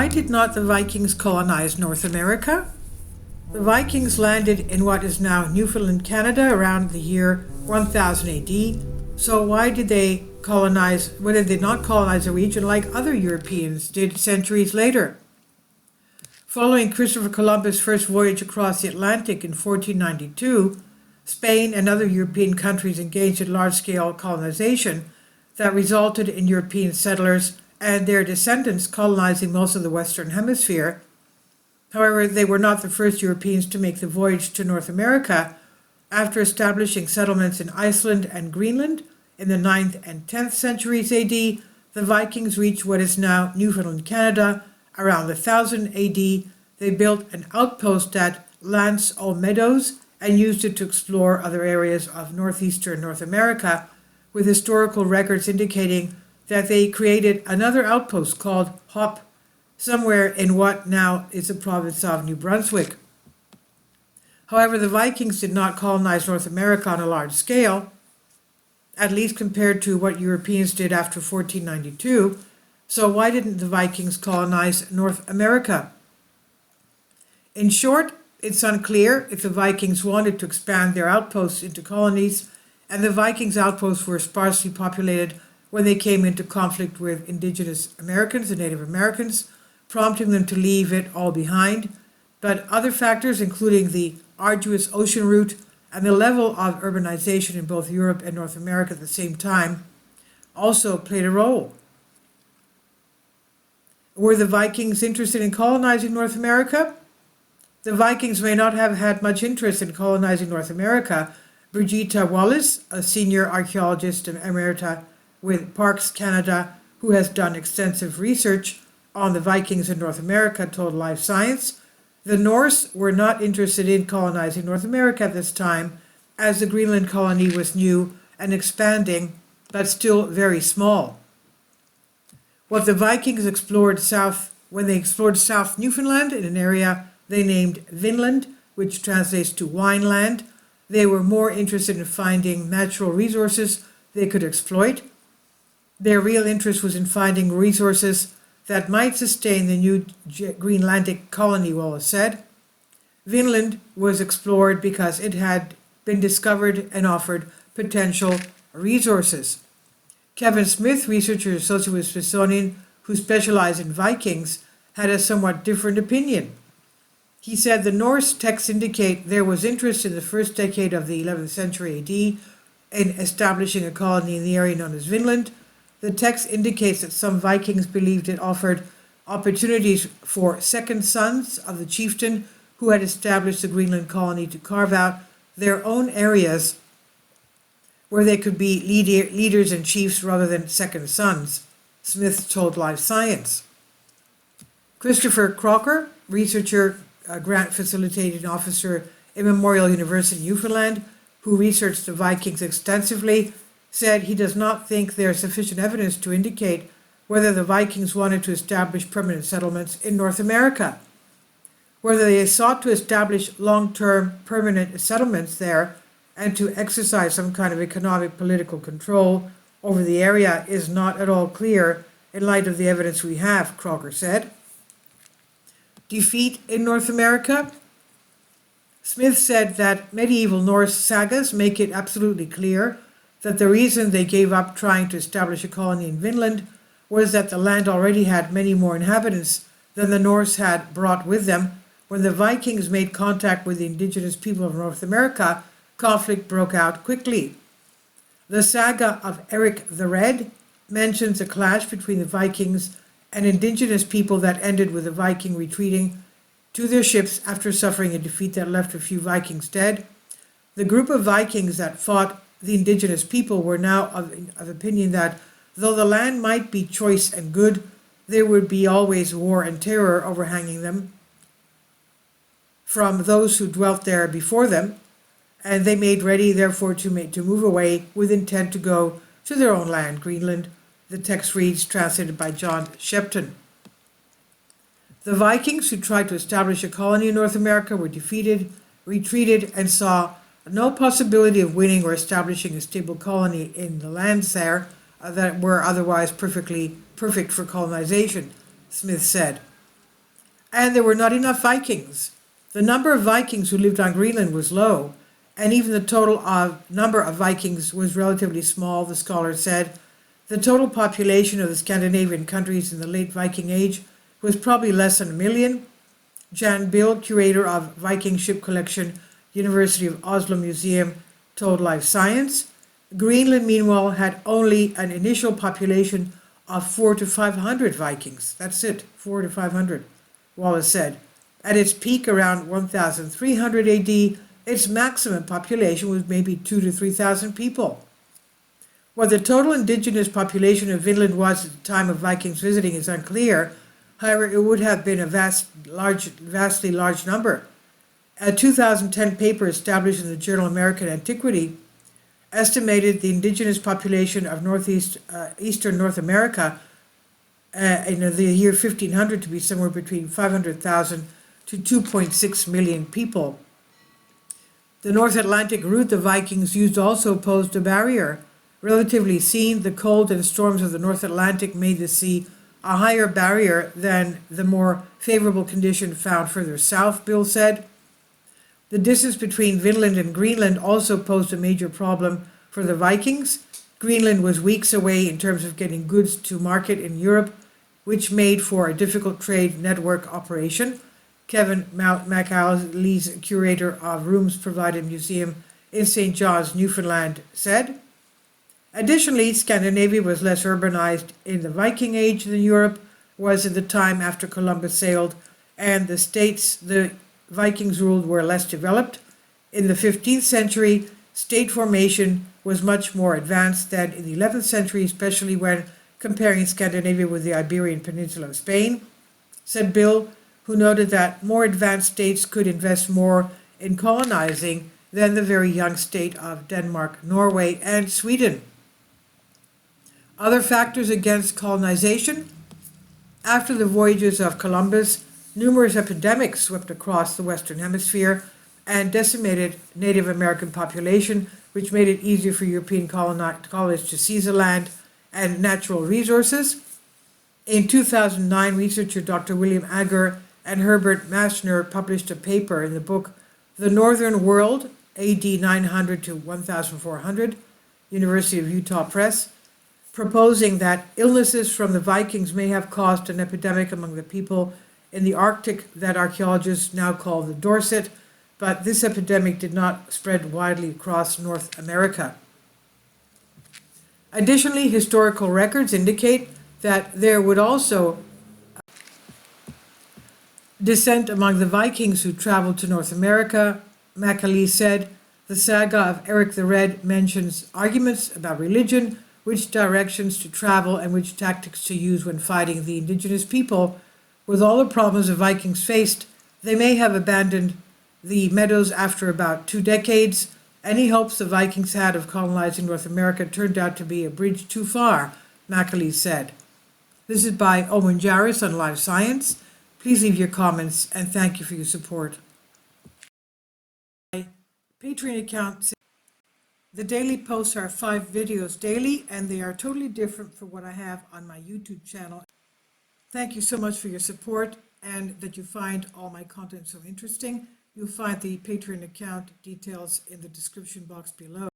Why did not the Vikings colonize North America? The Vikings landed in what is now Newfoundland, Canada around the year 1000 AD. So why did they not colonize the region like other Europeans did centuries later? Following Christopher Columbus' first voyage across the Atlantic in 1492, Spain and other European countries engaged in large-scale colonization that resulted in European settlers and their descendants colonizing most of the Western Hemisphere. However, they were not the first Europeans to make the voyage to North America. After establishing settlements in Iceland and Greenland in the 9th and 10th centuries AD, the Vikings reached what is now Newfoundland, Canada. Around 1000 AD, they built an outpost at L'Anse aux Meadows and used it to explore other areas of northeastern North America, with historical records indicating that they created another outpost called Hop, somewhere in what now is the province of New Brunswick. However, the Vikings did not colonize North America on a large scale, at least compared to what Europeans did after 1492. So why didn't the Vikings colonize North America? In short, it's unclear if the Vikings wanted to expand their outposts into colonies, and the Vikings' outposts were sparsely populated when they came into conflict with indigenous Americans and Native Americans, prompting them to leave it all behind. But other factors, including the arduous ocean route and the level of urbanization in both Europe and North America at the same time, also played a role. Were the Vikings interested in colonizing North America? The Vikings may not have had much interest in colonizing North America. Brigitte Wallace, a senior archaeologist emerita with Parks Canada, who has done extensive research on the Vikings in North America, told Life Science, the Norse were not interested in colonizing North America at this time, as the Greenland colony was new and expanding, but still very small. What the Vikings explored when they explored South Newfoundland in an area they named Vinland, which translates to wineland, they were more interested in finding natural resources they could exploit. Their real interest was in finding resources that might sustain the new Greenlandic colony, Wallace said. Vinland was explored because it had been discovered and offered potential resources. Kevin Smith, researcher associated with Smithsonian, who specialized in Vikings, had a somewhat different opinion. He said the Norse texts indicate there was interest in the first decade of the 11th century AD in establishing a colony in the area known as Vinland. The text indicates that some Vikings believed it offered opportunities for second sons of the chieftain who had established the Greenland colony to carve out their own areas where they could be leaders and chiefs rather than second sons, Smith told Life Science. Christopher Crocker, researcher, grant facilitating officer at Memorial University, Newfoundland, who researched the Vikings extensively, said he does not think there is sufficient evidence to indicate whether the Vikings wanted to establish permanent settlements in North America. Whether they sought to establish long-term permanent settlements there and to exercise some kind of economic political control over the area is not at all clear in light of the evidence we have, Crocker said. Defeat in North America? Smith said that medieval Norse sagas make it absolutely clear that the reason they gave up trying to establish a colony in Vinland was that the land already had many more inhabitants than the Norse had brought with them. When the Vikings made contact with the indigenous people of North America, conflict broke out quickly. The saga of Eric the Red mentions a clash between the Vikings and indigenous people that ended with the Viking retreating to their ships after suffering a defeat that left a few Vikings dead. The group of Vikings that fought the indigenous people were now of opinion that though the land might be choice and good, there would be always war and terror overhanging them from those who dwelt there before them, and they made ready therefore to move away with intent to go to their own land, Greenland. The text reads, translated by John Shepton. The Vikings who tried to establish a colony in North America were defeated, retreated, and saw no possibility of winning or establishing a stable colony in the lands there that were otherwise perfect for colonization, Smith said. And there were not enough Vikings. The number of Vikings who lived on Greenland was low, and even the total number of Vikings was relatively small, the scholar said. The total population of the Scandinavian countries in the late Viking Age was probably less than 1 million. Jan Bill, curator of Viking Ship Collection, University of Oslo Museum, told Life Science. Greenland, meanwhile, had only an initial population of 400 to 500 Vikings. That's it, 400 to 500, Wallace said. At its peak around 1300 AD, its maximum population was maybe 2,000 to 3,000 people. What the total indigenous population of Vinland was at the time of Vikings visiting is unclear. However, it would have been a vastly large number. A 2010 paper established in the journal American Antiquity estimated the indigenous population of eastern North America in the year 1500 to be somewhere between 500,000 to 2.6 million people. The North Atlantic route the Vikings used also posed a barrier. Relatively seen, the cold and storms of the North Atlantic made the sea a higher barrier than the more favorable condition found further south, Bill said. The distance between Vinland and Greenland also posed a major problem for the Vikings. Greenland was weeks away in terms of getting goods to market in Europe, which made for a difficult trade network operation. Kevin McAleese, curator of Rooms Provided Museum in St. John's, Newfoundland, said. Additionally, Scandinavia was less urbanized in the Viking Age than Europe was in the time after Columbus sailed, and the states the Vikings ruled were less developed. In the 15th century, state formation was much more advanced than in the 11th century, especially when comparing Scandinavia with the Iberian Peninsula of Spain, said Bill, who noted that more advanced states could invest more in colonizing than the very young state of Denmark, Norway, and Sweden. Other factors against colonization. After the voyages of Columbus, numerous epidemics swept across the Western Hemisphere and decimated Native American population, which made it easier for European colonists to seize the land and natural resources. In 2009, researcher Dr. William Ager and Herbert Maschner published a paper in the book The Northern World, AD 900 to 1400, University of Utah Press, proposing that illnesses from the Vikings may have caused an epidemic among the people in the Arctic that archaeologists now call the Dorset, but this epidemic did not spread widely across North America. Additionally, historical records indicate that there would also descent among the Vikings who traveled to North America. McAleese said, the saga of Eric the Red mentions arguments about religion, which directions to travel, and which tactics to use when fighting the indigenous people. With all the problems the Vikings faced, they may have abandoned the meadows after about 2 decades. Any hopes the Vikings had of colonizing North America turned out to be a bridge too far, McAleese said. This is by Owen Jarvis on Live Science. Please leave your comments, and thank you for your support. My Patreon account. The daily posts are 5 videos daily, and they are totally different from what I have on my YouTube channel. Thank you so much for your support and that you find all my content so interesting. You'll find the Patreon account details in the description box below.